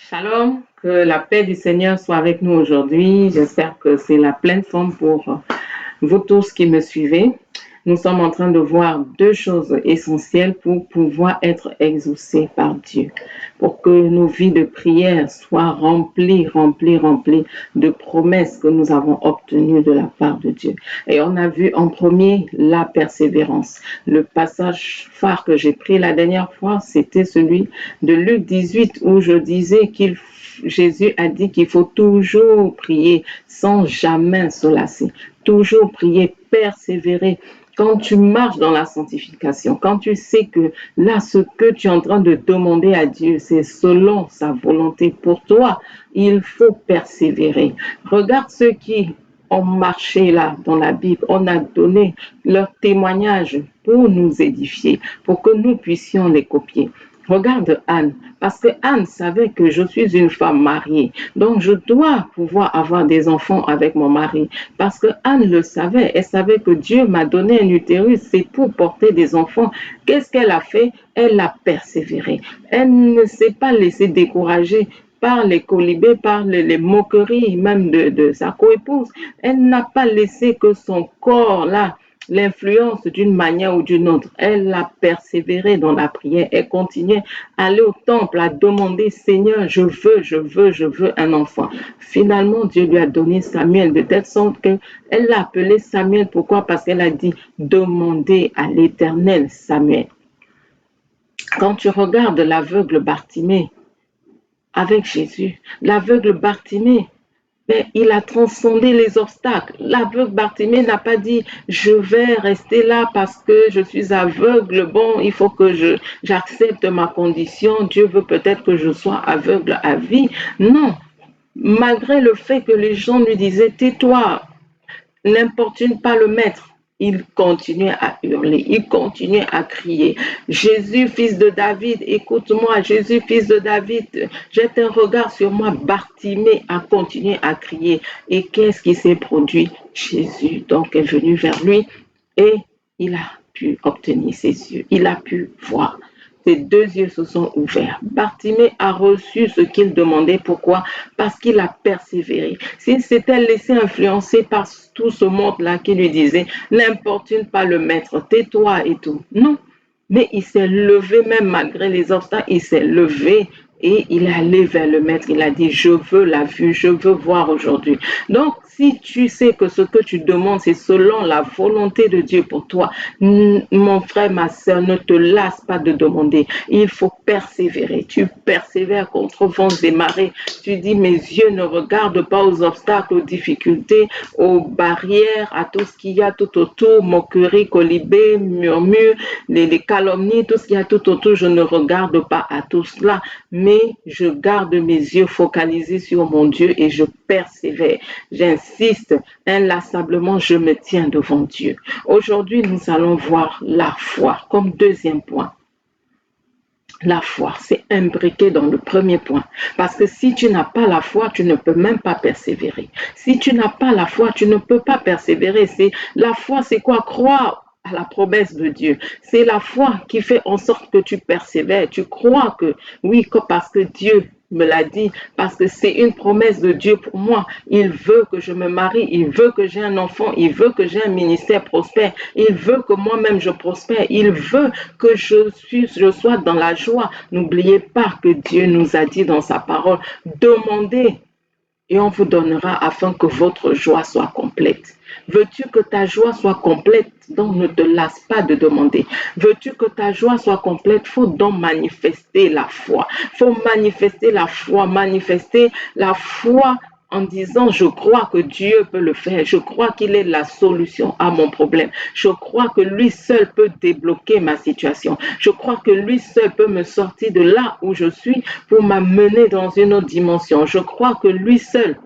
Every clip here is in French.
Shalom, que la paix du Seigneur soit avec nous aujourd'hui. J'espère que c'est la pleine forme pour vous tous qui me suivez. Nous sommes en train de voir deux choses essentielles pour pouvoir être exaucés par Dieu, pour que nos vies de prière soient remplies de promesses que nous avons obtenues de la part de Dieu. Et on a vu en premier la persévérance. Le passage phare que j'ai pris la dernière fois, c'était celui de Luc 18 où je disais Jésus a dit qu'il faut toujours prier sans jamais se lasser, toujours prier, persévérer. Quand tu marches dans la sanctification, quand tu sais que là, ce que tu es en train de demander à Dieu, c'est selon sa volonté pour toi, il faut persévérer. Regarde ceux qui ont marché là dans la Bible, on a donné leur témoignage pour nous édifier, pour que nous puissions les copier. Regarde Anne, parce que Anne savait que je suis une femme mariée, donc je dois pouvoir avoir des enfants avec mon mari. Parce que Anne le savait, elle savait que Dieu m'a donné un utérus, c'est pour porter des enfants. Qu'est-ce qu'elle a fait? Elle a persévéré. Elle ne s'est pas laissée décourager par les colibés, par les moqueries même de sa coépouse. Elle n'a pas laissé que son corps là l'influence d'une manière ou d'une autre. Elle a persévéré dans la prière. Elle continuait à aller au temple, à demander, Seigneur, je veux un enfant. Finalement, Dieu lui a donné Samuel de telle sorte qu'elle l'a appelé Samuel. Pourquoi? Parce qu'elle a dit, demandez à l'Éternel Samuel. Quand tu regardes l'aveugle Bartimée avec Jésus, l'aveugle Bartimée, mais il a transcendé les obstacles. L'aveugle Bartimée n'a pas dit je vais rester là parce que je suis aveugle. Bon, il faut que j'accepte ma condition. Dieu veut peut-être que je sois aveugle à vie. Non, malgré le fait que les gens lui disaient tais-toi, n'importune pas le maître. Il continuait à hurler, il continuait à crier. Jésus, fils de David, écoute-moi. Jésus, fils de David, jette un regard sur moi. Bartimée a continué à crier. Et qu'est-ce qui s'est produit? Jésus donc est venu vers lui et il a pu obtenir ses yeux. Il a pu voir. Ses deux yeux se sont ouverts. Bartimée a reçu ce qu'il demandait. Pourquoi? Parce qu'il a persévéré. S'il s'était laissé influencer par tout ce monde-là qui lui disait « N'importune pas le maître, tais-toi et tout ». Non, mais il s'est levé même malgré les obstacles. Il s'est levé et il est allé vers le maître. Il a dit « Je veux la vue, je veux voir aujourd'hui ». Donc, si tu sais que ce que tu demandes, c'est selon la volonté de Dieu pour toi, mon frère, ma soeur, ne te lasse pas de demander. Il faut persévérer. Tu persévères contre vents et marées. Tu dis, mes yeux ne regardent pas aux obstacles, aux difficultés, aux barrières, à tout ce qu'il y a tout autour, moquerie, colibé, murmure, les calomnies, tout ce qu'il y a tout autour. Je ne regarde pas à tout cela, mais je garde mes yeux focalisés sur mon Dieu et je persévère. J'insiste inlassablement, je me tiens devant Dieu. Aujourd'hui, nous allons voir la foi comme deuxième point. La foi, c'est imbriqué dans le premier point. Parce que si tu n'as pas la foi, tu ne peux même pas persévérer. Si tu n'as pas la foi, tu ne peux pas persévérer. La foi, c'est quoi? Croire à la promesse de Dieu. C'est la foi qui fait en sorte que tu persévères. Tu crois que, oui, parce que Dieu me l'a dit, parce que c'est une promesse de Dieu pour moi. Il veut que je me marie, il veut que j'ai un enfant, il veut que j'ai un ministère prospère, il veut que moi-même je prospère, il veut que je sois dans la joie. N'oubliez pas que Dieu nous a dit dans sa parole, demandez et on vous donnera afin que votre joie soit complète. Veux-tu que ta joie soit complète? Donc ne te lasse pas de demander. Veux-tu que ta joie soit complète? Faut donc manifester la foi. Faut manifester la foi en disant je crois que Dieu peut le faire, je crois qu'il est la solution à mon problème, je crois que lui seul peut débloquer ma situation, je crois que lui seul peut me sortir de là où je suis pour m'amener dans une autre dimension, je crois que lui seul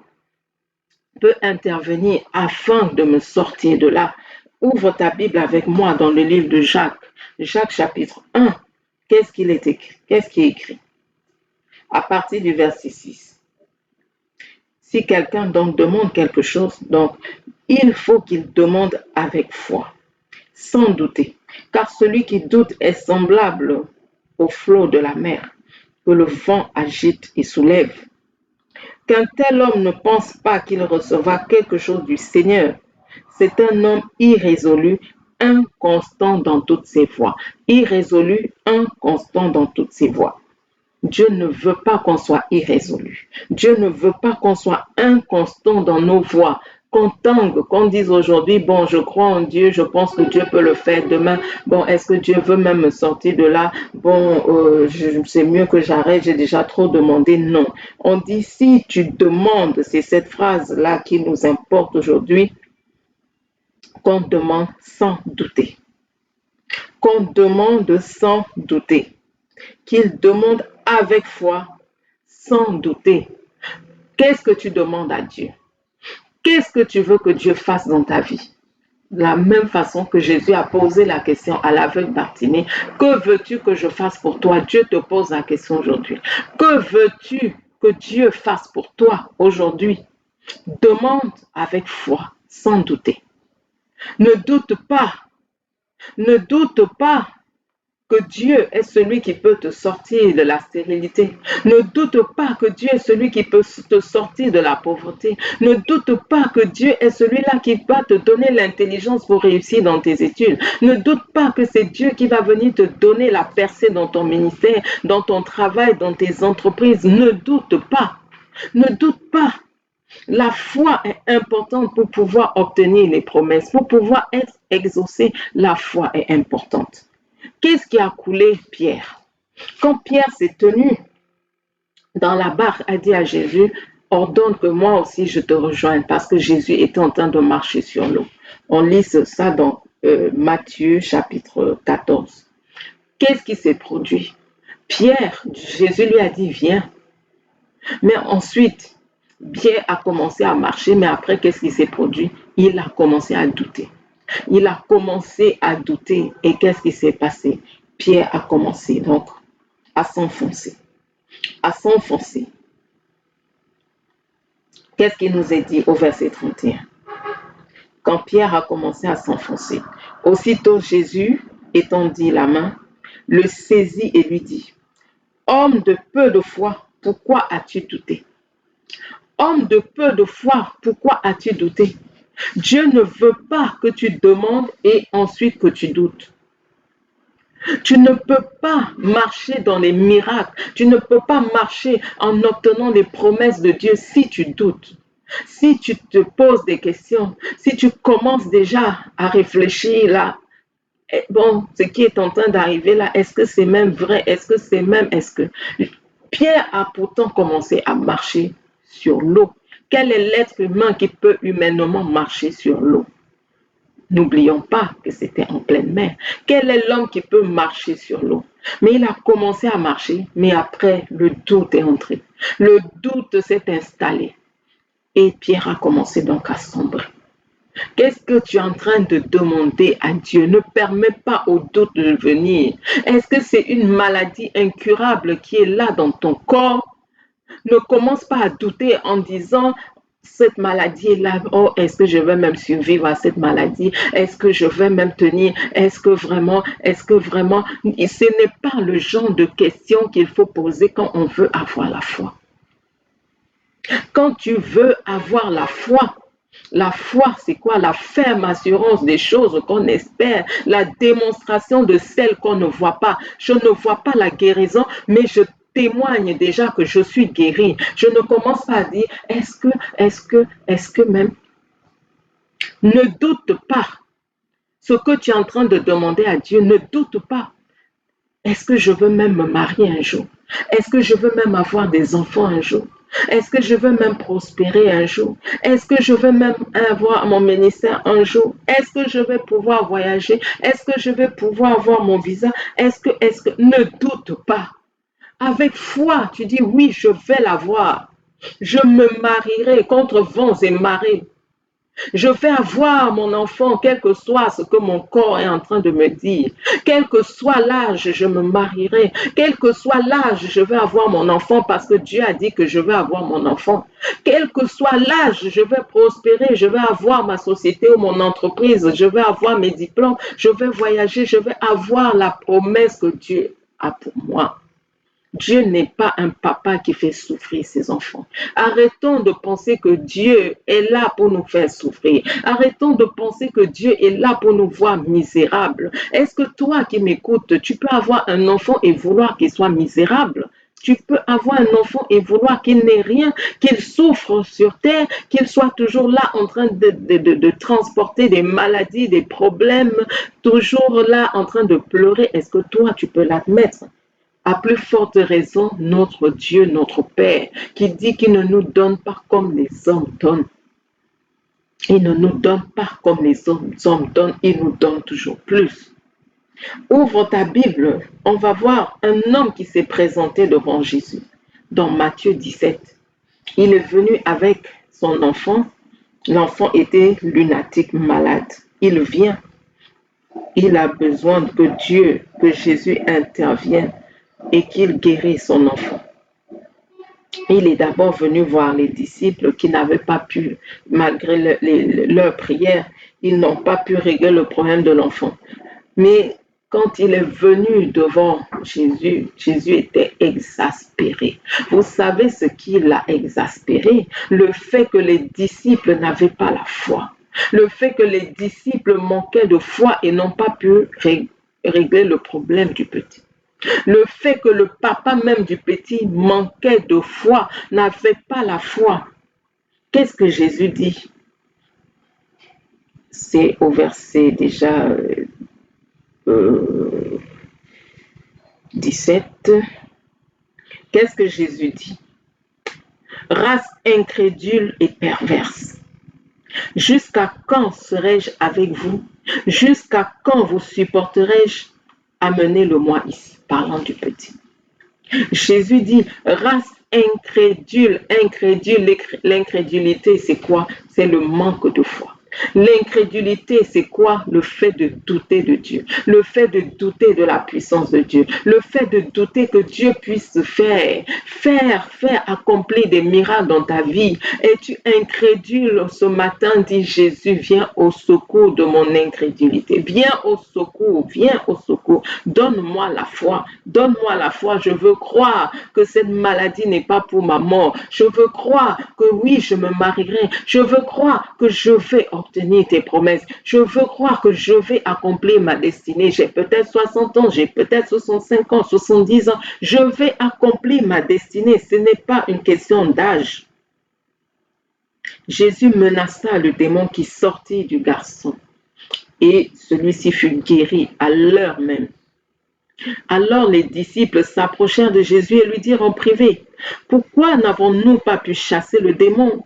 peut intervenir afin de me sortir de là. Ouvre ta Bible avec moi dans le livre de Jacques, Jacques chapitre 1, qu'est-ce qu'il est écrit? Qu'est-ce qui est écrit? À partir du verset 6. Si quelqu'un donc demande quelque chose, donc il faut qu'il demande avec foi, sans douter. Car celui qui doute est semblable au flot de la mer, que le vent agite et soulève. Qu'un tel homme ne pense pas qu'il recevra quelque chose du Seigneur. C'est un homme irrésolu, inconstant dans toutes ses voies. Irrésolu, inconstant dans toutes ses voies. Dieu ne veut pas qu'on soit irrésolu. Dieu ne veut pas qu'on soit inconstant dans nos voies. Qu'on tangue, qu'on dise aujourd'hui, bon, je crois en Dieu, je pense que Dieu peut le faire demain. Bon, est-ce que Dieu veut même me sortir de là? Bon, c'est mieux que j'arrête, j'ai déjà trop demandé. Non. On dit, si tu demandes, c'est cette phrase-là qui nous importe aujourd'hui, qu'on demande sans douter. Qu'on demande sans douter. Qu'il demande avec foi, sans douter. Qu'est-ce que tu demandes à Dieu? Qu'est-ce que tu veux que Dieu fasse dans ta vie? De la même façon que Jésus a posé la question à l'aveugle Bartimée, que veux-tu que je fasse pour toi? Dieu te pose la question aujourd'hui. Que veux-tu que Dieu fasse pour toi aujourd'hui? Demande avec foi, sans douter. Ne doute pas. Ne doute pas que Dieu est celui qui peut te sortir de la stérilité. Ne doute pas que Dieu est celui qui peut te sortir de la pauvreté. Ne doute pas que Dieu est celui-là qui va te donner l'intelligence pour réussir dans tes études. Ne doute pas que c'est Dieu qui va venir te donner la percée dans ton ministère, dans ton travail, dans tes entreprises. Ne doute pas. Ne doute pas. La foi est importante pour pouvoir obtenir les promesses, pour pouvoir être exaucé. La foi est importante. Qu'est-ce qui a coulé Pierre? Quand Pierre s'est tenu dans la barque, a dit à Jésus, ordonne que moi aussi je te rejoigne, parce que Jésus était en train de marcher sur l'eau. On lit ça dans Matthieu chapitre 14. Qu'est-ce qui s'est produit? Pierre, Jésus lui a dit, viens. Mais ensuite, Pierre a commencé à marcher, mais après, qu'est-ce qui s'est produit? Il a commencé à douter. Il a commencé à douter. Et qu'est-ce qui s'est passé? Pierre a commencé donc à s'enfoncer. À s'enfoncer. Qu'est-ce qu'il nous est dit au verset 31? Quand Pierre a commencé à s'enfoncer, aussitôt Jésus, étendit la main, le saisit et lui dit, homme de peu de foi, pourquoi as-tu douté? Homme de peu de foi, pourquoi as-tu douté? Dieu ne veut pas que tu demandes et ensuite que tu doutes. Tu ne peux pas marcher dans les miracles. Tu ne peux pas marcher en obtenant les promesses de Dieu si tu doutes. Si tu te poses des questions, si tu commences déjà à réfléchir là, bon, ce qui est en train d'arriver là, est-ce que c'est même vrai? Est-ce que Pierre a pourtant commencé à marcher sur l'eau. Quel est l'être humain qui peut humainement marcher sur l'eau? N'oublions pas que c'était en pleine mer. Quel est l'homme qui peut marcher sur l'eau? Mais il a commencé à marcher, mais après, le doute est entré. Le doute s'est installé. Et Pierre a commencé donc à sombrer. Qu'est-ce que tu es en train de demander à Dieu? Ne permets pas au doute de venir. Est-ce que c'est une maladie incurable qui est là dans ton corps? Ne commence pas à douter en disant cette maladie est là, oh, est-ce que je vais même survivre à cette maladie? Est-ce que je vais même tenir? Est-ce que vraiment? Ce n'est pas le genre de questions qu'il faut poser quand on veut avoir la foi. Quand tu veux avoir la foi, c'est quoi? La ferme assurance des choses qu'on espère, la démonstration de celles qu'on ne voit pas. Je ne vois pas la guérison, mais je témoigne déjà que je suis guéri. Je ne commence pas à dire, est-ce que même? Ne doute pas. Ce que tu es en train de demander à Dieu, ne doute pas. Est-ce que je veux même me marier un jour? Est-ce que je veux même avoir des enfants un jour? Est-ce que je veux même prospérer un jour? Est-ce que je veux même avoir mon ministère un jour? Est-ce que je vais pouvoir voyager? Est-ce que je vais pouvoir avoir mon visa? Ne doute pas. Avec foi, tu dis oui, je vais l'avoir. Je me marierai contre vents et marées. Je vais avoir mon enfant, quel que soit ce que mon corps est en train de me dire. Quel que soit l'âge, je me marierai. Quel que soit l'âge, je vais avoir mon enfant parce que Dieu a dit que je vais avoir mon enfant. Quel que soit l'âge, je vais prospérer. Je vais avoir ma société ou mon entreprise. Je vais avoir mes diplômes. Je vais voyager. Je vais avoir la promesse que Dieu a pour moi. Dieu n'est pas un papa qui fait souffrir ses enfants. Arrêtons de penser que Dieu est là pour nous faire souffrir. Arrêtons de penser que Dieu est là pour nous voir misérables. Est-ce que toi qui m'écoutes, tu peux avoir un enfant et vouloir qu'il soit misérable? Tu peux avoir un enfant et vouloir qu'il n'ait rien, qu'il souffre sur terre, qu'il soit toujours là en train de transporter des maladies, des problèmes, toujours là en train de pleurer. Est-ce que toi, tu peux l'admettre? À plus forte raison, notre Dieu, notre Père, qui dit qu'il ne nous donne pas comme les hommes donnent. Il ne nous donne pas comme les hommes donnent, il nous donne toujours plus. Ouvre ta Bible, on va voir un homme qui s'est présenté devant Jésus dans Matthieu 17. Il est venu avec son enfant. L'enfant était lunatique, malade. Il vient. Il a besoin que Jésus intervienne et qu'il guérisse son enfant. Il est d'abord venu voir les disciples qui n'avaient pas pu, malgré leur prière, ils n'ont pas pu régler le problème de l'enfant. Mais quand il est venu devant Jésus, Jésus était exaspéré. Vous savez ce qui l'a exaspéré? Le fait que les disciples n'avaient pas la foi. Le fait que les disciples manquaient de foi et n'ont pas pu régler le problème du petit. Le fait que le papa même du petit manquait de foi, n'avait pas la foi. Qu'est-ce que Jésus dit? C'est au verset déjà 17. Qu'est-ce que Jésus dit? Race incrédule et perverse. Jusqu'à quand serai-je avec vous? Jusqu'à quand vous supporterai-je? Amenez-le-moi ici, parlant du petit. Jésus dit, race incrédule, l'incrédulité c'est quoi? C'est le manque de foi. L'incrédulité, c'est quoi? Le fait de douter de Dieu, le fait de douter de la puissance de Dieu, le fait de douter que Dieu puisse faire, accomplir des miracles dans ta vie. Es-tu incrédule ce matin? Dit Jésus, viens au secours de mon incrédulité. Viens au secours, donne-moi la foi, je veux croire que cette maladie n'est pas pour ma mort. Je veux croire que oui, je me marierai. Je veux croire que je vais obtenir tes promesses. Je veux croire que je vais accomplir ma destinée. J'ai peut-être 60 ans, j'ai peut-être 65 ans, 70 ans. Je vais accomplir ma destinée. Ce n'est pas une question d'âge. Jésus menaça le démon qui sortit du garçon et celui-ci fut guéri à l'heure même. Alors les disciples s'approchèrent de Jésus et lui dirent en privé, « Pourquoi n'avons-nous pas pu chasser le démon ?»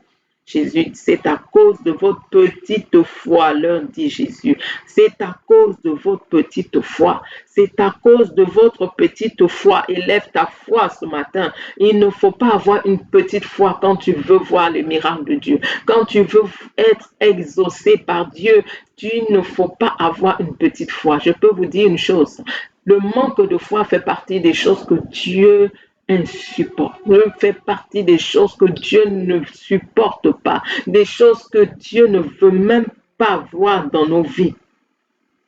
Jésus, c'est à cause de votre petite foi, leur dit Jésus. C'est à cause de votre petite foi. C'est à cause de votre petite foi. Élève ta foi ce matin. Il ne faut pas avoir une petite foi quand tu veux voir le miracle de Dieu. Quand tu veux être exaucé par Dieu, il ne faut pas avoir une petite foi. Je peux vous dire une chose. Le manque de foi fait partie des choses que Dieu insupporte. Fait partie des choses que Dieu ne supporte pas, des choses que Dieu ne veut même pas voir dans nos vies.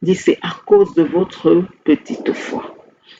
Dit, c'est à cause de votre petite foi.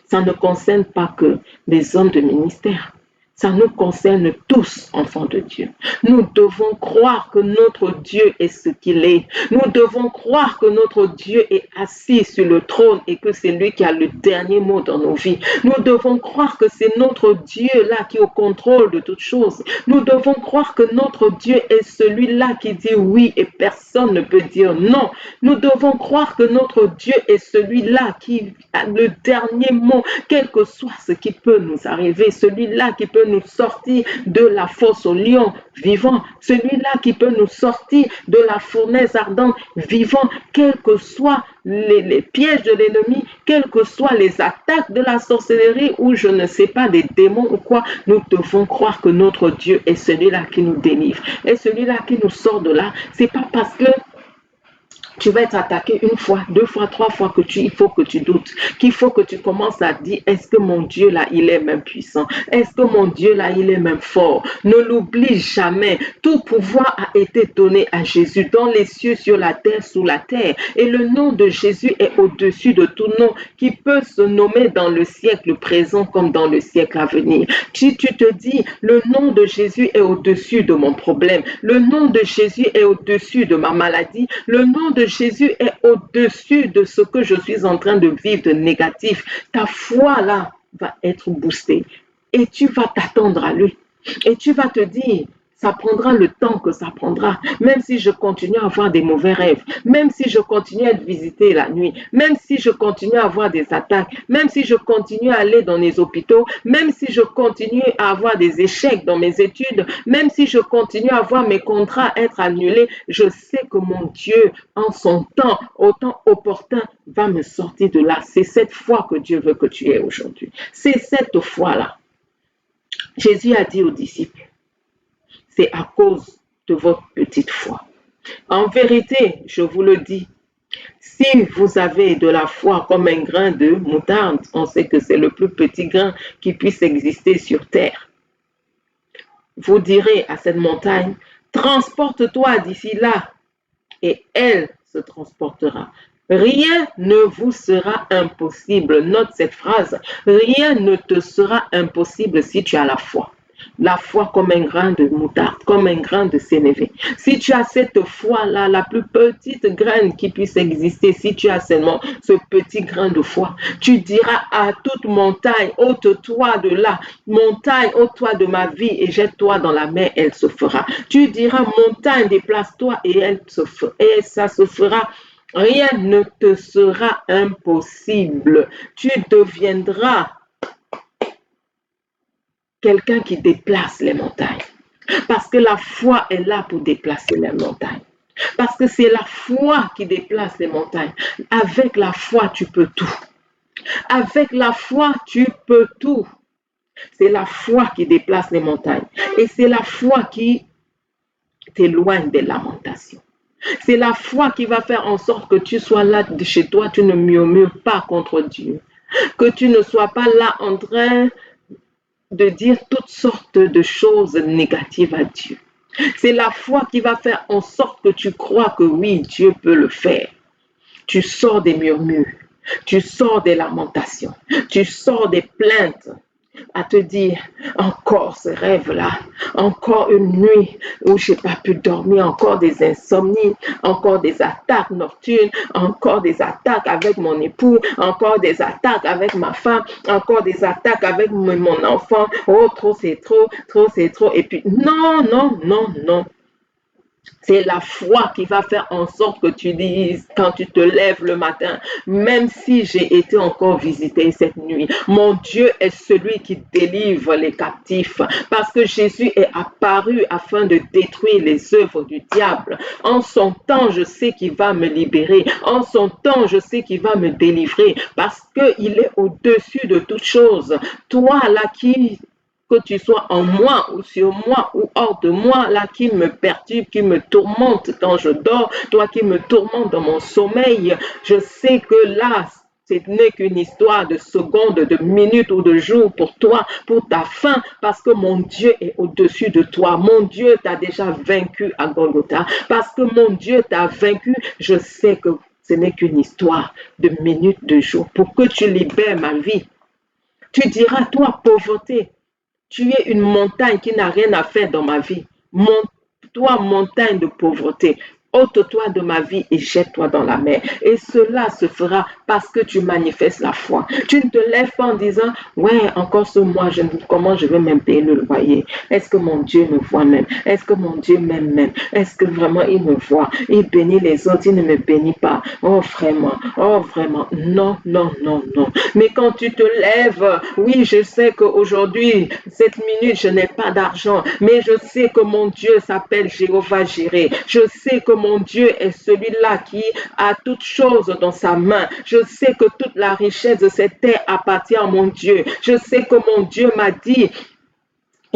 Ça ne concerne pas que les hommes de ministère. Ça nous concerne tous, enfants de Dieu. Nous devons croire que notre Dieu est ce qu'il est. Nous devons croire que notre Dieu est assis sur le trône et que c'est lui qui a le dernier mot dans nos vies. Nous devons croire que c'est notre Dieu-là qui est au contrôle de toutes choses. Nous devons croire que notre Dieu est celui-là qui dit oui et personne ne peut dire non. Nous devons croire que notre Dieu est celui-là qui a le dernier mot, quel que soit ce qui peut nous arriver, celui-là qui peut nous sortir de la fosse au lion vivant, celui-là qui peut nous sortir de la fournaise ardente vivant, quels que soient les pièges de l'ennemi, quelles que soient les attaques de la sorcellerie ou je ne sais pas des démons ou quoi, nous devons croire que notre Dieu est celui-là qui nous délivre, est celui-là qui nous sort de là. C'est pas parce que Tu vas être attaqué une fois, deux fois, trois fois il faut que tu doutes, qu'il faut que tu commences à dire, est-ce que mon Dieu là, il est même puissant? Est-ce que mon Dieu là, il est même fort? Ne l'oublie jamais. Tout pouvoir a été donné à Jésus dans les cieux, sur la terre, sous la terre. Et le nom de Jésus est au-dessus de tout nom qui peut se nommer dans le siècle présent comme dans le siècle à venir. Si tu te dis, le nom de Jésus est au-dessus de mon problème, le nom de Jésus est au-dessus de ma maladie, le nom de Jésus est au-dessus de ce que je suis en train de vivre de négatif, ta foi là va être boostée et tu vas t'attendre à lui et tu vas te dire, ça prendra le temps que ça prendra, même si je continue à avoir des mauvais rêves, même si je continue à être visité la nuit, même si je continue à avoir des attaques, même si je continue à aller dans les hôpitaux, même si je continue à avoir des échecs dans mes études, même si je continue à voir mes contrats être annulés, je sais que mon Dieu, en son temps, au temps opportun, va me sortir de là. C'est cette foi que Dieu veut que tu aies aujourd'hui. C'est cette foi-là. Jésus a dit aux disciples, c'est à cause de votre petite foi. En vérité, je vous le dis, si vous avez de la foi comme un grain de moutarde, on sait que c'est le plus petit grain qui puisse exister sur terre, vous direz à cette montagne, transporte-toi d'ici là, et elle se transportera. Rien ne vous sera impossible. Note cette phrase. Rien ne te sera impossible si tu as la foi. La foi comme un grain de moutarde, comme un grain de sénévé. Si tu as cette foi-là, la plus petite graine qui puisse exister, si tu as seulement ce petit grain de foi, tu diras à toute montagne, ôte-toi de là, montagne, ôte-toi de ma vie et jette-toi dans la mer, elle se fera. Tu diras, montagne, déplace-toi et ça se fera. Rien ne te sera impossible. Tu deviendras quelqu'un qui déplace les montagnes. Parce que la foi est là pour déplacer les montagnes. Parce que c'est la foi qui déplace les montagnes. Avec la foi, tu peux tout. Avec la foi, tu peux tout. C'est la foi qui déplace les montagnes. Et c'est la foi qui t'éloigne des lamentations. C'est la foi qui va faire en sorte que tu sois là de chez toi, tu ne murmures pas contre Dieu. Que tu ne sois pas là en train de dire toutes sortes de choses négatives à Dieu. C'est la foi qui va faire en sorte que tu crois que oui, Dieu peut le faire. Tu sors des murmures, tu sors des lamentations, tu sors des plaintes à te dire encore ce rêve-là, encore une nuit où je n'ai pas pu dormir, encore des insomnies, encore des attaques nocturnes, encore des attaques avec mon époux, encore des attaques avec ma femme, encore des attaques avec mon enfant. Oh, trop c'est trop, trop c'est trop. Et puis non, non, non, non. C'est la foi qui va faire en sorte que tu dises, quand tu te lèves le matin, même si j'ai été encore visité cette nuit, mon Dieu est celui qui délivre les captifs, parce que Jésus est apparu afin de détruire les œuvres du diable. En son temps, je sais qu'il va me libérer. En son temps, je sais qu'il va me délivrer, parce qu'il est au-dessus de toutes choses. Toi, là, que tu sois en moi ou sur moi ou hors de moi, là, qui me perturbe, qui me tourmente quand je dors, toi qui me tourmente dans mon sommeil, je sais que là, ce n'est qu'une histoire de secondes, de minutes ou de jours pour toi, pour ta fin, parce que mon Dieu est au-dessus de toi. Mon Dieu t'a déjà vaincu à Golgotha. Parce que mon Dieu t'a vaincu, je sais que ce n'est qu'une histoire de minutes, de jours, pour que tu libères ma vie. Tu diras, toi, pauvreté, tu es une montagne qui n'a rien à faire dans ma vie. Toi, montagne de pauvreté, ôte-toi de ma vie et jette-toi dans la mer. Et cela se fera parce que tu manifestes la foi. Tu ne te lèves pas en disant, ouais, encore ce mois, comment je vais même payer le loyer? Est-ce que mon Dieu me voit même? Est-ce que mon Dieu m'aime même? Est-ce que vraiment il me voit? Il bénit les autres, il ne me bénit pas. Oh, vraiment, oh, vraiment. Non, non, non, non. Mais quand tu te lèves, oui, je sais qu'aujourd'hui, cette minute, je n'ai pas d'argent, mais je sais que mon Dieu s'appelle Jéhovah Jireh. Je sais que mon Dieu est celui-là qui a toutes choses dans sa main. Je sais que toute la richesse de cette terre appartient à mon Dieu. Je sais que mon Dieu m'a dit,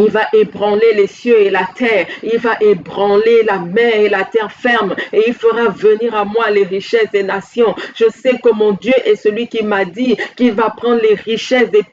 Il va ébranler les cieux et la terre. Il va ébranler la mer et la terre ferme. Et il fera venir à moi les richesses des nations. Je sais que mon Dieu est celui qui m'a dit qu'il va prendre les richesses des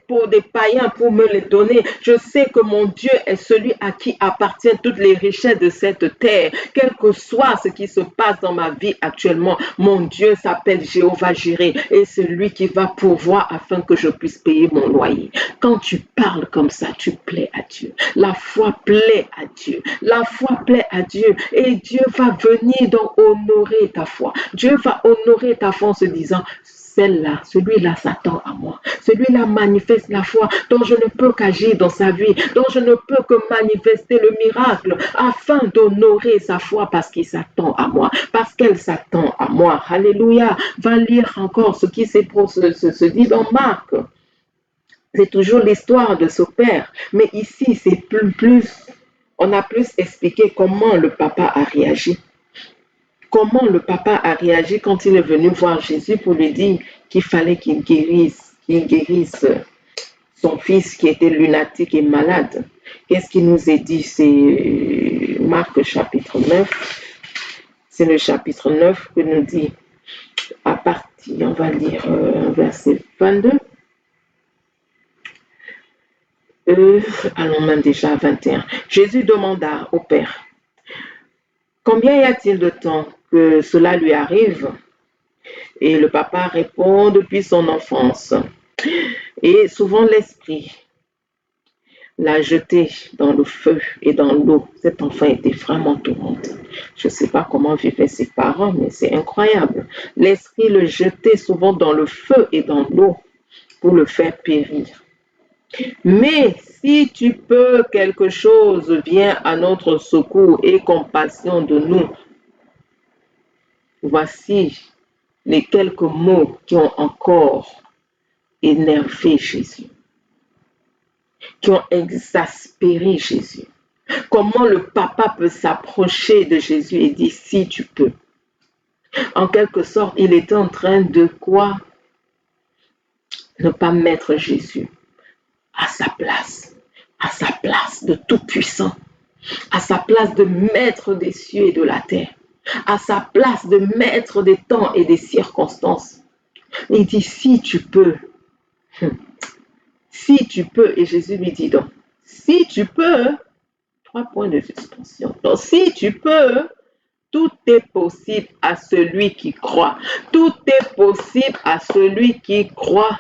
païens pour me les donner. Je sais que mon Dieu est celui à qui appartiennent toutes les richesses de cette terre. Quel que soit ce qui se passe dans ma vie actuellement, mon Dieu s'appelle Jéhovah Jireh. Et c'est lui qui va pourvoir afin que je puisse payer mon loyer. Quand tu parles comme ça, tu plais à Dieu. La foi plaît à Dieu. La foi plaît à Dieu. Et Dieu va venir donc honorer ta foi. Dieu va honorer ta foi en se disant, celle-là, celui-là s'attend à moi. Celui-là manifeste la foi dont je ne peux qu'agir dans sa vie, dont je ne peux que manifester le miracle afin d'honorer sa foi parce qu'il s'attend à moi, parce qu'elle s'attend à moi. Alléluia. Va lire encore ce qui se dit dans Marc. C'est toujours l'histoire de ce père. Mais ici, c'est on a plus expliqué comment le papa a réagi. Comment le papa a réagi quand il est venu voir Jésus pour lui dire qu'il fallait qu'il guérisse son fils qui était lunatique et malade. Qu'est-ce qu'il nous est dit? C'est Marc chapitre 9. C'est le chapitre 9 que nous dit, à partir, on va lire verset 22. Allons même déjà à 21. Jésus demanda au Père, combien y a-t-il de temps que cela lui arrive? Et le papa répond, depuis son enfance. Et souvent l'esprit l'a jeté dans le feu et dans l'eau. Cet enfant était vraiment tourmenté. Je ne sais pas comment vivaient ses parents, mais c'est incroyable. L'esprit le jetait souvent dans le feu et dans l'eau pour le faire périr. Mais si tu peux, quelque chose vient à notre secours et compassion de nous. Voici les quelques mots qui ont encore énervé Jésus, qui ont exaspéré Jésus. Comment le papa peut s'approcher de Jésus et dire si tu peux. En quelque sorte, il était en train de quoi? Ne pas mettre Jésus à sa place de tout-puissant, à sa place de maître des cieux et de la terre, à sa place de maître des temps et des circonstances. Il dit, si tu peux, et Jésus lui dit donc, si tu peux, 3 points de suspension. Donc, si tu peux, tout est possible à celui qui croit. Tout est possible à celui qui croit.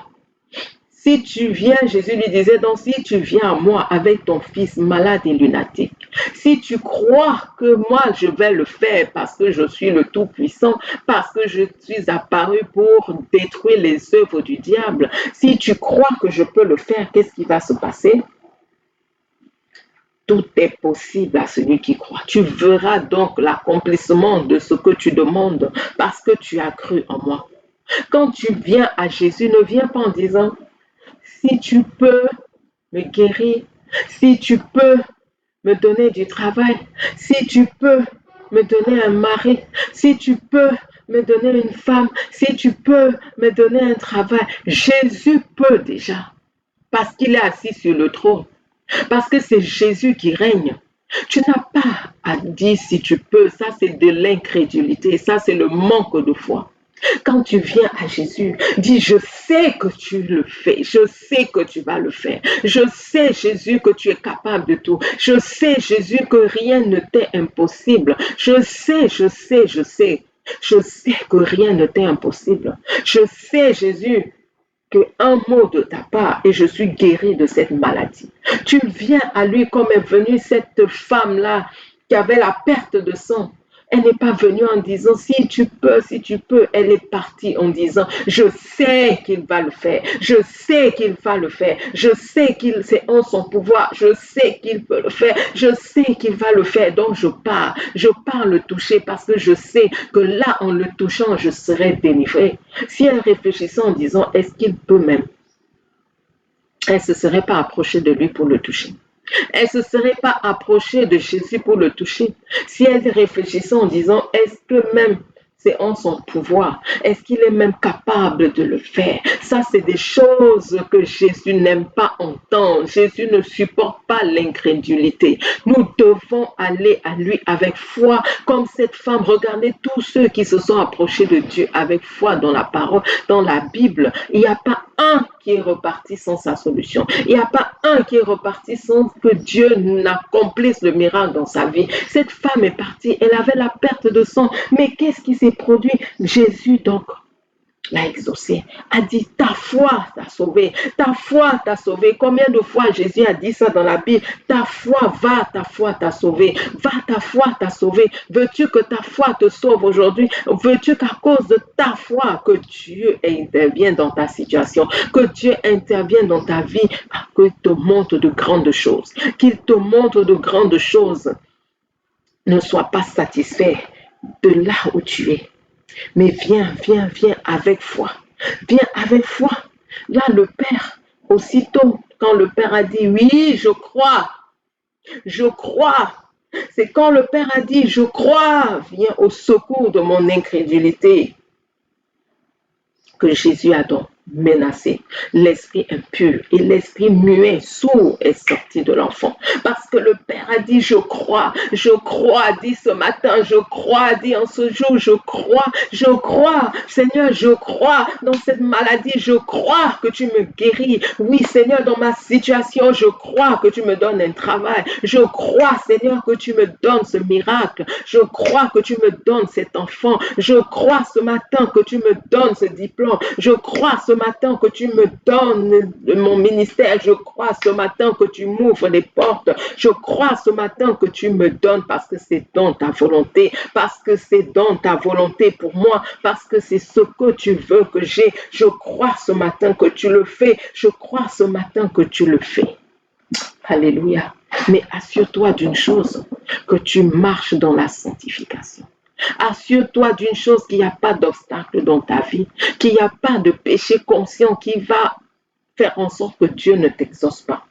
Si tu viens, Jésus lui disait, donc si tu viens à moi avec ton fils malade et lunatique, si tu crois que moi je vais le faire parce que je suis le Tout-Puissant, parce que je suis apparu pour détruire les œuvres du diable, si tu crois que je peux le faire, qu'est-ce qui va se passer? Tout est possible à celui qui croit. Tu verras donc l'accomplissement de ce que tu demandes parce que tu as cru en moi. Quand tu viens à Jésus, ne viens pas en disant, si tu peux me guérir, si tu peux me donner du travail, si tu peux me donner un mari, si tu peux me donner une femme, si tu peux me donner un travail. Jésus peut déjà, parce qu'il est assis sur le trône, parce que c'est Jésus qui règne. Tu n'as pas à dire si tu peux, ça c'est de l'incrédulité, ça c'est le manque de foi. Quand tu viens à Jésus, dis, je sais que tu le fais, je sais que tu vas le faire. Je sais, Jésus, que tu es capable de tout. Je sais, Jésus, que rien ne t'est impossible. Je sais que rien ne t'est impossible. Je sais, Jésus, qu'un mot de ta part et je suis guéri de cette maladie. Tu viens à lui comme est venue cette femme-là qui avait la perte de sang. Elle n'est pas venue en disant si tu peux. Elle est partie en disant je sais qu'il va le faire. Je sais qu'il va le faire. Je sais qu'il c'est en son pouvoir. Je sais qu'il peut le faire. Je sais qu'il va le faire. Donc je pars. Je pars le toucher parce que je sais que là en le touchant je serai délivrée. Si elle réfléchissait en disant est-ce qu'il peut même, elle ne se serait pas approchée de lui pour le toucher. Elle ne se serait pas approchée de Jésus pour le toucher. Si elle réfléchissait en disant, est-ce que même C'est en son pouvoir. Est-ce qu'il est même capable de le faire? Ça, c'est des choses que Jésus n'aime pas entendre. Jésus ne supporte pas l'incrédulité. Nous devons aller à lui avec foi, comme cette femme. Regardez tous ceux qui se sont approchés de Dieu avec foi dans la parole, dans la Bible. Il n'y a pas un qui est reparti sans sa solution. Il n'y a pas un qui est reparti sans que Dieu n'accomplisse le miracle dans sa vie. Cette femme est partie, elle avait la perte de sang. Mais qu'est-ce qui s'est produit? Jésus, donc, l'a exaucé, a dit ta foi t'a sauvé, ta foi t'a sauvé. Combien de fois Jésus a dit ça dans la Bible? Ta foi va, ta foi t'a sauvé, va, ta foi t'a sauvé. Veux-tu que ta foi te sauve aujourd'hui? Veux-tu qu'à cause de ta foi que Dieu intervienne dans ta situation, que Dieu intervienne dans ta vie, qu'il te montre de grandes choses, qu'il te montre de grandes choses. Ne sois pas satisfait de là où tu es. Mais viens avec foi. Viens avec foi. Là, le Père, aussitôt, quand le Père a dit, oui, je crois, c'est quand le Père a dit, je crois, viens au secours de mon incrédulité, que Jésus a donc menacé. L'esprit impur et l'esprit muet, sourd est sorti de l'enfant. Parce que le Père a dit, je crois, dit ce matin, je crois, dit en ce jour, je crois, Seigneur, je crois dans cette maladie, je crois que tu me guéris. Oui, Seigneur, dans ma situation, je crois que tu me donnes un travail. Je crois, Seigneur, que tu me donnes ce miracle. Je crois que tu me donnes cet enfant. Je crois ce matin que tu me donnes ce diplôme. Je crois ce matin que tu me donnes mon ministère. Je crois ce matin que tu m'ouvres les portes. Je crois ce matin que tu me donnes parce que c'est dans ta volonté, parce que c'est dans ta volonté pour moi, parce que c'est ce que tu veux que j'ai. Je crois ce matin que tu le fais. Je crois ce matin que tu le fais. Alléluia. Mais assure-toi d'une chose, que tu marches dans la sanctification. Assure-toi d'une chose, qu'il n'y a pas d'obstacle dans ta vie, qu'il n'y a pas de péché conscient qui va faire en sorte que Dieu ne t'exauce pas.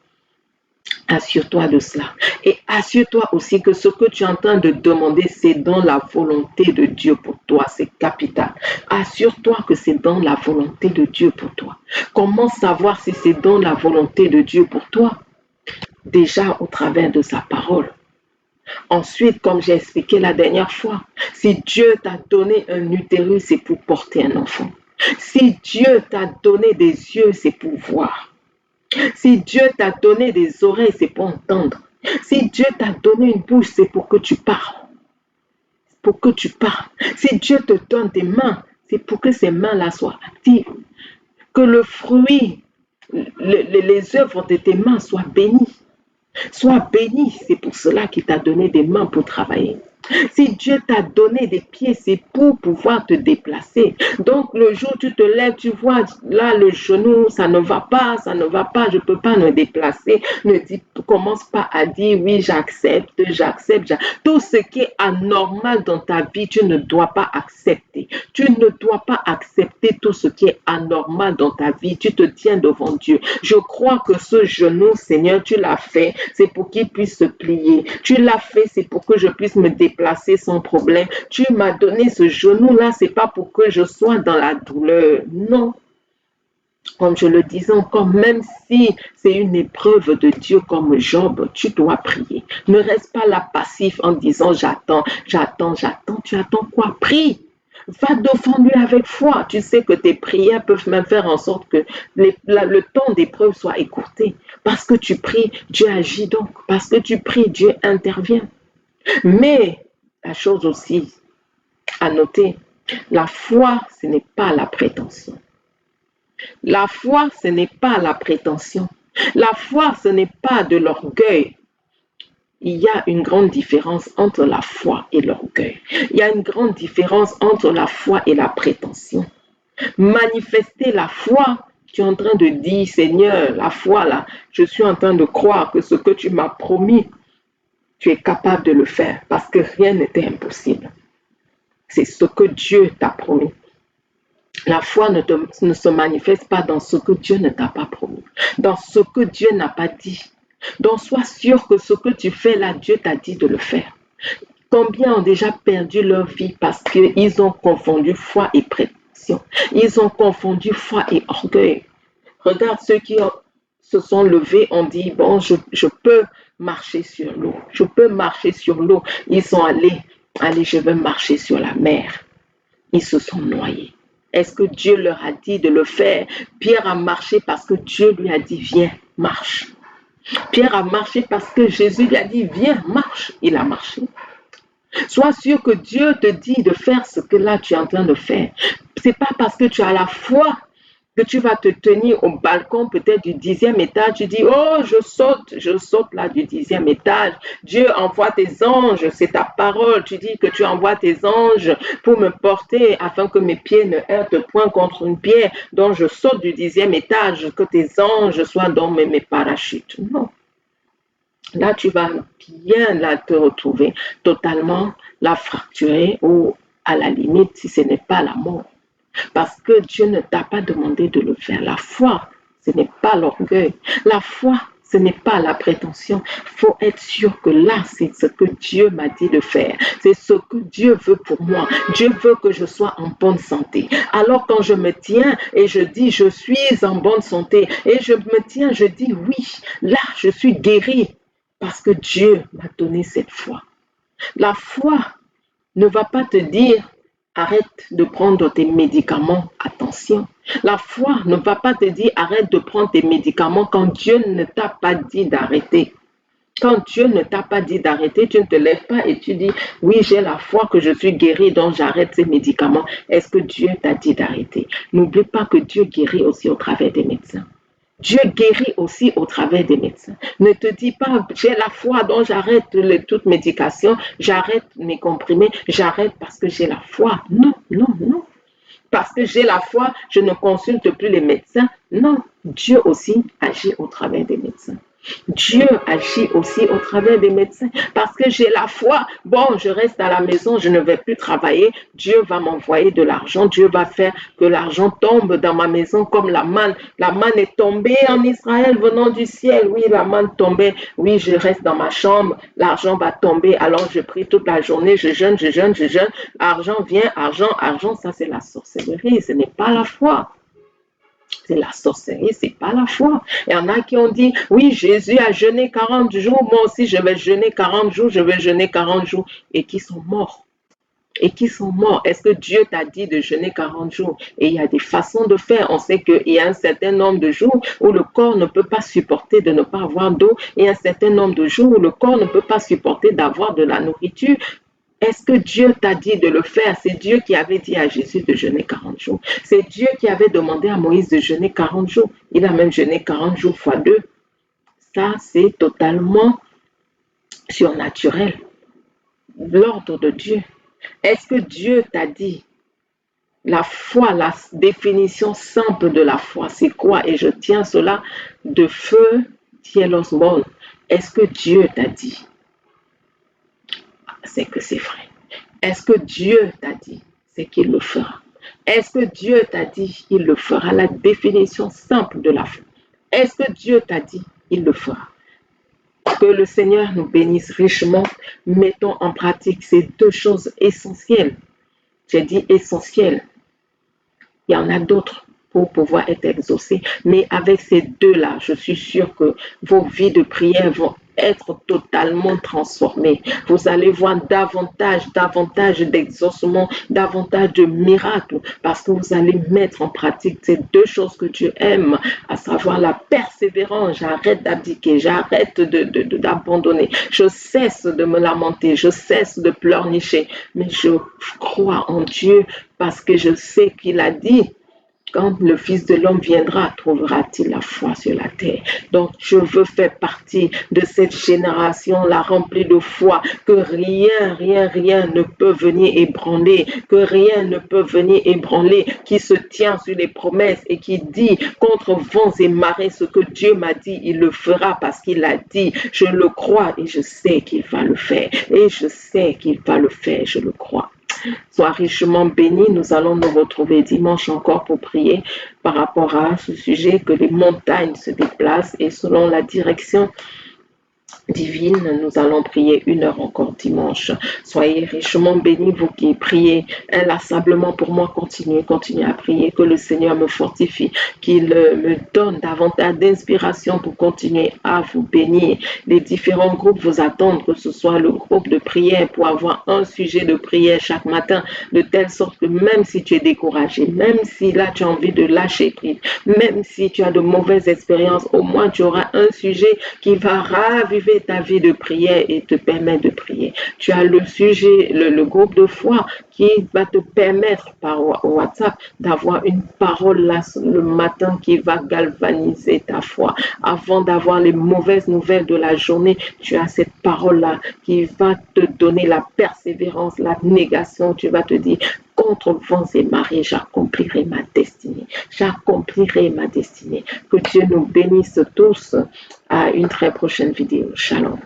Assure-toi de cela. Et assure-toi aussi que ce que tu es en train de demander, c'est dans la volonté de Dieu pour toi. C'est capital. Assure-toi que c'est dans la volonté de Dieu pour toi. Comment savoir si c'est dans la volonté de Dieu pour toi? Déjà au travers de sa parole. Ensuite, comme j'ai expliqué la dernière fois, si Dieu t'a donné un utérus, c'est pour porter un enfant. Si Dieu t'a donné des yeux, c'est pour voir. Si Dieu t'a donné des oreilles, c'est pour entendre. Si Dieu t'a donné une bouche, c'est pour que tu parles. Pour que tu parles. Si Dieu te donne des mains, c'est pour que ces mains-là soient actives. Que le fruit, les œuvres de tes mains soient bénies. Sois béni, c'est pour cela qu'il t'a donné des mains pour travailler. Si Dieu t'a donné des pieds, c'est pour pouvoir te déplacer. Donc, le jour où tu te lèves, tu vois, là, le genou, ça ne va pas, je ne peux pas me déplacer. Ne commence pas à dire, oui, j'accepte. Tout ce qui est anormal dans ta vie, tu ne dois pas accepter. Tu ne dois pas accepter tout ce qui est anormal dans ta vie. Tu te tiens devant Dieu. Je crois que ce genou, Seigneur, tu l'as fait, c'est pour qu'il puisse se plier. Tu l'as fait, c'est pour que je puisse me déplacer sans problème. Tu m'as donné ce genou-là, c'est pas pour que je sois dans la douleur. Non. Comme je le disais encore, même si c'est une épreuve de Dieu comme Job, tu dois prier. Ne reste pas là passif en disant j'attends. Tu attends quoi? Prie. Va devant lui avec foi. Tu sais que tes prières peuvent même faire en sorte que le temps d'épreuve soit écourté. Parce que tu pries, Dieu agit donc. Parce que tu pries, Dieu intervient. Mais la chose aussi à noter, la foi, ce n'est pas la prétention. La foi, ce n'est pas la prétention. La foi, ce n'est pas de l'orgueil. Il y a une grande différence entre la foi et l'orgueil. Il y a une grande différence entre la foi et la prétention. Manifester la foi, tu es en train de dire, Seigneur, la foi là, je suis en train de croire que ce que tu m'as promis, tu es capable de le faire parce que rien n'était impossible. C'est ce que Dieu t'a promis. La foi ne se manifeste pas dans ce que Dieu ne t'a pas promis, dans ce que Dieu n'a pas dit. Donc, sois sûr que ce que tu fais là, Dieu t'a dit de le faire. Combien ont déjà perdu leur vie parce qu'ils ont confondu foi et prétention. Ils ont confondu foi et orgueil. Regarde ceux qui se sont levés, ont dit, bon, je peux marcher sur l'eau. Je peux marcher sur l'eau. Ils sont allez, je vais marcher sur la mer. Ils se sont noyés. Est-ce que Dieu leur a dit de le faire? Pierre a marché parce que Dieu lui a dit, viens, marche. Pierre a marché parce que Jésus lui a dit, viens, marche. Il a marché. Sois sûr que Dieu te dit de faire ce que là tu es en train de faire. Ce n'est pas parce que tu as la foi que tu vas te tenir au balcon peut-être du 10e étage. Tu dis, oh, je saute là du 10e étage. Dieu envoie tes anges, c'est ta parole. Tu dis que tu envoies tes anges pour me porter afin que mes pieds ne heurtent point contre une pierre. Donc je saute du 10e étage, que tes anges soient dans mes parachutes. Non. Là, tu vas bien là, te retrouver totalement la fracturée ou à la limite, si ce n'est pas la mort. Parce que Dieu ne t'a pas demandé de le faire. La foi, ce n'est pas l'orgueil. La foi, ce n'est pas la prétention. Il faut être sûr que là, c'est ce que Dieu m'a dit de faire. C'est ce que Dieu veut pour moi. Dieu veut que je sois en bonne santé. Alors quand je me tiens et je dis, je suis en bonne santé, et je me tiens, je dis, oui, là, je suis guéri. Parce que Dieu m'a donné cette foi. La foi ne va pas te dire arrête de prendre tes médicaments. Attention. La foi ne va pas te dire arrête de prendre tes médicaments quand Dieu ne t'a pas dit d'arrêter. Quand Dieu ne t'a pas dit d'arrêter, tu ne te lèves pas et tu dis oui, j'ai la foi que je suis guéri, donc j'arrête ces médicaments. Est-ce que Dieu t'a dit d'arrêter? N'oublie pas que Dieu guérit aussi au travers des médecins. Dieu guérit aussi au travers des médecins. Ne te dis pas, j'ai la foi, donc j'arrête toute médication, j'arrête mes comprimés, j'arrête parce que j'ai la foi. Non, non, non. Parce que j'ai la foi, je ne consulte plus les médecins. Non, Dieu aussi agit au travers des médecins. Dieu agit aussi au travers des médecins. Parce que j'ai la foi, bon, je reste à la maison, je ne vais plus travailler. Dieu va m'envoyer de l'argent. Dieu va faire que l'argent tombe dans ma maison comme la manne. La manne est tombée en Israël venant du ciel. Oui, la manne tombait. Oui, je reste dans ma chambre. L'argent va tomber. Alors je prie toute la journée. Je jeûne, je jeûne, je jeûne. Argent vient, argent, argent. Ça, c'est la sorcellerie. Ce n'est pas la foi. C'est la sorcellerie, c'est pas la foi. Il y en a qui ont dit, oui, Jésus a jeûné 40 jours, moi aussi je vais jeûner 40 jours, je vais jeûner 40 jours, et qui sont morts. Et qui sont morts. Est-ce que Dieu t'a dit de jeûner 40 jours? Et il y a des façons de faire. On sait qu'il y a un certain nombre de jours où le corps ne peut pas supporter de ne pas avoir d'eau, et un certain nombre de jours où le corps ne peut pas supporter d'avoir de la nourriture. Est-ce que Dieu t'a dit de le faire? C'est Dieu qui avait dit à Jésus de jeûner 40 jours. C'est Dieu qui avait demandé à Moïse de jeûner 40 jours. Il a même jeûné 40 jours fois 2. Ça, c'est totalement surnaturel. L'ordre de Dieu. Est-ce que Dieu t'a dit? La foi, la définition simple de la foi, c'est quoi? Et je tiens cela de feu, Thielos Bon. Est-ce que Dieu t'a dit? C'est que c'est vrai. Est-ce que Dieu t'a dit? C'est qu'il le fera. Est-ce que Dieu t'a dit? Il le fera. La définition simple de la foi. Est-ce que Dieu t'a dit? Il le fera. Que le Seigneur nous bénisse richement. Mettons en pratique ces deux choses essentielles. J'ai dit essentielles. Il y en a d'autres pour pouvoir être exaucés. Mais avec ces deux-là, je suis sûre que vos vies de prière vont être totalement transformées. Vous allez voir davantage d'exaucement, davantage de miracles, parce que vous allez mettre en pratique ces deux choses que Dieu aime, à savoir la persévérance. J'arrête d'abdiquer, j'arrête d'abandonner, je cesse de me lamenter, je cesse de pleurnicher, mais je crois en Dieu parce que je sais qu'il a dit, quand le Fils de l'homme viendra, trouvera-t-il la foi sur la terre? Donc, je veux faire partie de cette génération-là remplie de foi, que rien ne peut venir ébranler, que rien ne peut venir ébranler, qui se tient sur les promesses et qui dit contre vents et marées ce que Dieu m'a dit, il le fera parce qu'il a dit. Je le crois et je sais qu'il va le faire. Et je sais qu'il va le faire, je le crois. Sois richement béni. Nous allons nous retrouver dimanche encore pour prier par rapport à ce sujet, que les montagnes se déplacent et selon la direction divine, nous allons prier 1 heure encore dimanche. Soyez richement bénis, vous qui priez inlassablement pour moi. Continuez à prier, que le Seigneur me fortifie, qu'il me donne davantage d'inspiration pour continuer à vous bénir. Les différents groupes vous attendent, que ce soit le groupe de prière pour avoir un sujet de prière chaque matin, de telle sorte que même si tu es découragé, même si là tu as envie de lâcher prise, même si tu as de mauvaises expériences, au moins tu auras un sujet qui va raviver ta vie de prière et te permettre de prier. Tu as le sujet, le groupe de foi qui va te permettre par WhatsApp d'avoir une parole là le matin qui va galvaniser ta foi. Avant d'avoir les mauvaises nouvelles de la journée, tu as cette parole là qui va te donner la persévérance, la négation. Tu vas te dire, contre vents et marées, j'accomplirai ma destinée. J'accomplirai ma destinée. Que Dieu nous bénisse tous. À une très prochaine vidéo. Shalom.